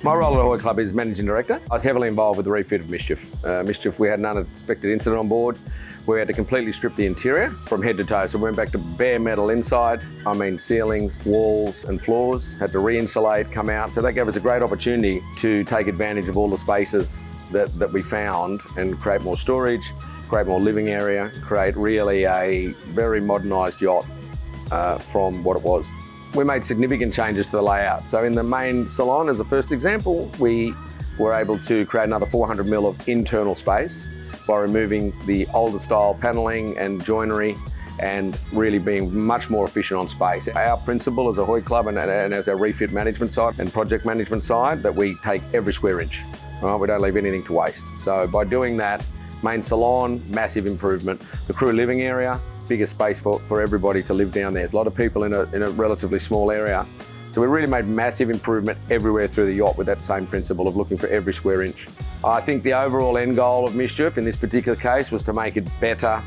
My role at Ahoy Club is Managing Director. I was heavily involved with the refit of MISCHIEF. MISCHIEF, we had an unexpected incident on board. We had to completely strip the interior from head to toe. So we went back to bare metal inside. I mean ceilings, walls and floors. Had to re-insulate, come out. So that gave us a great opportunity to take advantage of all the spaces that we found and create more storage, create more living area, create really a very modernised yacht from what it was. We made significant changes to the layout. So in the main salon, as the first example, we were able to create another 400 mil of internal space by removing the older style panelling and joinery and really being much more efficient on space. Our principle as Ahoy Club and as our refit management side and project management side, that we take every square inch. Right? We don't leave anything to waste. So by doing that, main salon, massive improvement. The crew living area, bigger space for everybody to live down there. There's a lot of people in a relatively small area. So we really made massive improvement everywhere through the yacht with that same principle of looking for every square inch. I think the overall end goal of MISCHIEF in this particular case was to make it better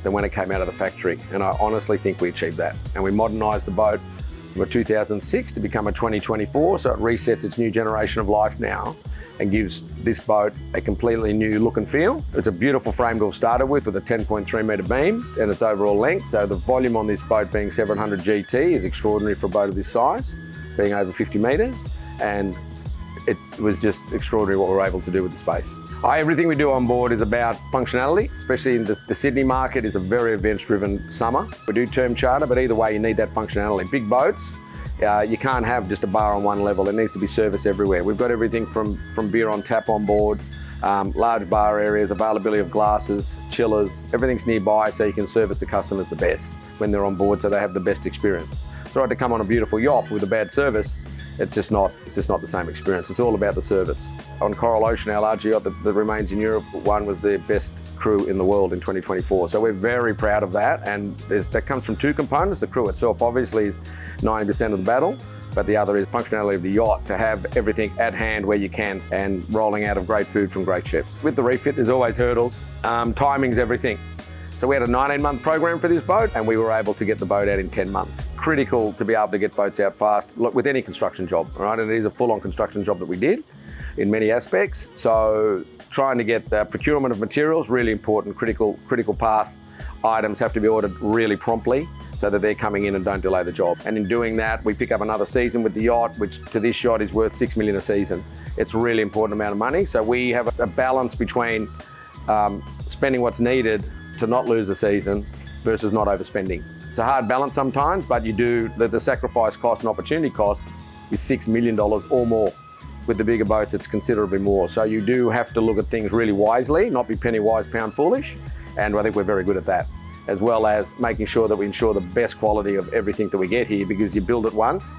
than when it came out of the factory. And I honestly think we achieved that. And we modernised the boat from a 2006 to become a 2024, so it resets its new generation of life now and gives this boat a completely new look and feel. It's a beautiful frame to have started with a 10.3 metre beam and its overall length. So the volume on this boat being 700 GT is extraordinary for a boat of this size, being over 50 metres. And it was just extraordinary what we were able to do with the space. Everything we do on board is about functionality, especially in the Sydney market is a very events-driven summer. We do term charter, but either way you need that functionality. Big boats, you can't have just a bar on one level. It needs to be service everywhere. We've got everything from beer on tap on board, large bar areas, availability of glasses, chillers, everything's nearby so you can service the customers the best when they're on board so they have the best experience. It's all right to come on a beautiful yacht with a bad service. It's just not the same experience. It's all about the service. On Coral Ocean, our large yacht that remains in Europe, one was the best crew in the world in 2024. So we're very proud of that. And that comes from two components. The crew itself obviously is 90% of the battle, but the other is functionality of the yacht to have everything at hand where you can and rolling out of great food from great chefs. With the refit, there's always hurdles. Timing's everything. So we had a 19-month program for this boat and we were able to get the boat out in 10 months. Critical to be able to get boats out fast with any construction job, right? And it is a full-on construction job that we did in many aspects. So trying to get the procurement of materials, really important, critical path items have to be ordered really promptly so that they're coming in and don't delay the job. And in doing that, we pick up another season with the yacht, which to this yacht is worth $6 million a season. It's a really important amount of money. So we have a balance between spending what's needed to not lose a season versus not overspending. It's a hard balance sometimes, but you do, the sacrifice cost and opportunity cost is $6 million or more. With the bigger boats, it's considerably more. So you do have to look at things really wisely, not be penny wise, pound foolish. And I think we're very good at that, as well as making sure that we ensure the best quality of everything that we get here, because you build it once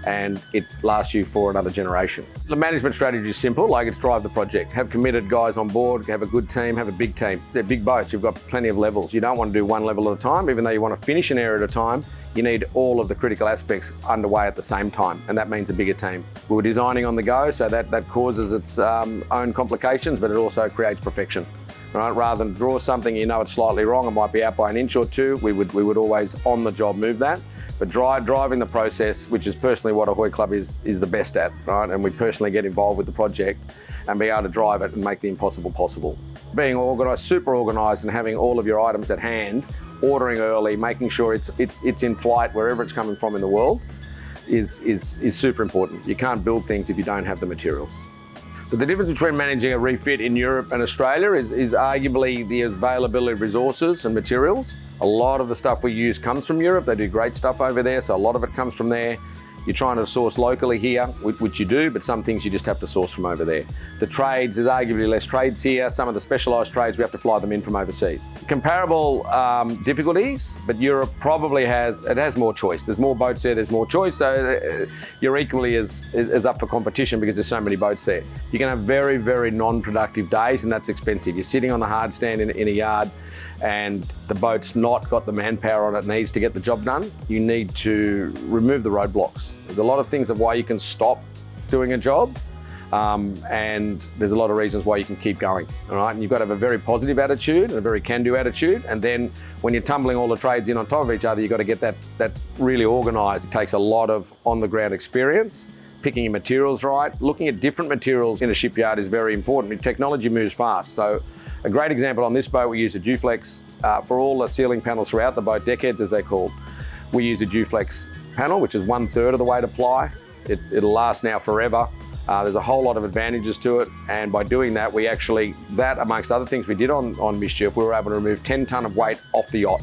and it lasts you for another generation. The management strategy is simple, like it's drive the project. Have committed guys on board, have a good team, have a big team. They're big boats, you've got plenty of levels. You don't want to do one level at a time, even though you want to finish an area at a time, you need all of the critical aspects underway at the same time, and that means a bigger team. We were designing on the go, so that causes its own complications, but it also creates perfection. Right? Rather than draw something you know it's slightly wrong, it might be out by an inch or two, we would always on the job move that. But driving the process, which is personally what Ahoy Club is the best at, right? And we personally get involved with the project and be able to drive it and make the impossible possible. Being organised, super organised, and having all of your items at hand, ordering early, making sure it's in flight wherever it's coming from in the world is super important. You can't build things if you don't have the materials. But the difference between managing a refit in Europe and Australia is arguably the availability of resources and materials. A lot of the stuff we use comes from Europe. They do great stuff over there, so a lot of it comes from there. You're trying to source locally here, which you do, but some things you just have to source from over there. The trades, there's arguably less trades here. Some of the specialised trades, we have to fly them in from overseas. Comparable difficulties, but Europe probably has more choice. There's more boats there, there's more choice, so you're equally as up for competition because there's so many boats there. You can have very, very non-productive days, and that's expensive. You're sitting on the hard stand in a yard, and the boat's not got the manpower on it needs to get the job done. You need to remove the roadblocks. There's a lot of things of why you can stop doing a job, and there's a lot of reasons why you can keep going, all right? And you've got to have a very positive attitude and a very can-do attitude, and then when you're tumbling all the trades in on top of each other, you've got to get that really organised. It takes a lot of on-the-ground experience, picking your materials right. Looking at different materials in a shipyard is very important. Technology moves fast. So a great example on this boat, we use a Duflex for all the ceiling panels throughout the boat, deckheads as they're called. We use a Duflex panel, which is 1/3 of the weight of ply. It'll last now forever. There's a whole lot of advantages to it, and by doing that, we actually, that amongst other things we did on MISCHIEF, we were able to remove 10 tonne of weight off the yacht,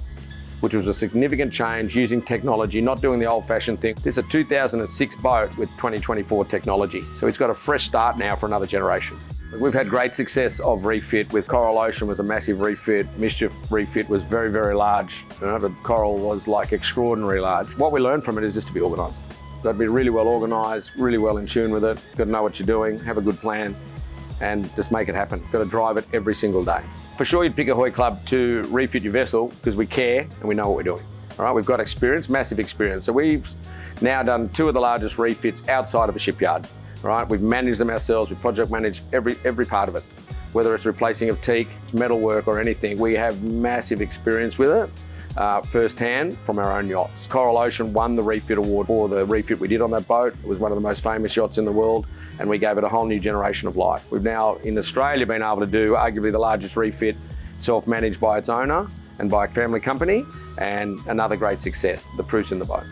which was a significant change using technology, not doing the old-fashioned thing. This is a 2006 boat with 2024 technology, so it's got a fresh start now for another generation. We've had great success of refit. With Coral Ocean was a massive refit. MISCHIEF refit was very, very large. You know, the Coral was like extraordinarily large. What we learned from it is just to be organised. Got to be really well organised, really well in tune with it. Got to know what you're doing, have a good plan, and just make it happen. Got to drive it every single day. For sure, you'd pick Ahoy Club to refit your vessel because we care and we know what we're doing. All right, we've got experience, massive experience. So we've now done 2 of the largest refits outside of a shipyard. All right, we've managed them ourselves. We project manage every part of it, whether it's replacing of teak, metal work, or anything. We have massive experience with it. Firsthand from our own yachts. Coral Ocean won the refit award for the refit we did on that boat. It was one of the most famous yachts in the world, and we gave it a whole new generation of life. We've now in Australia been able to do arguably the largest refit, self-managed by its owner and by a family company, and another great success. The proof's in the boat.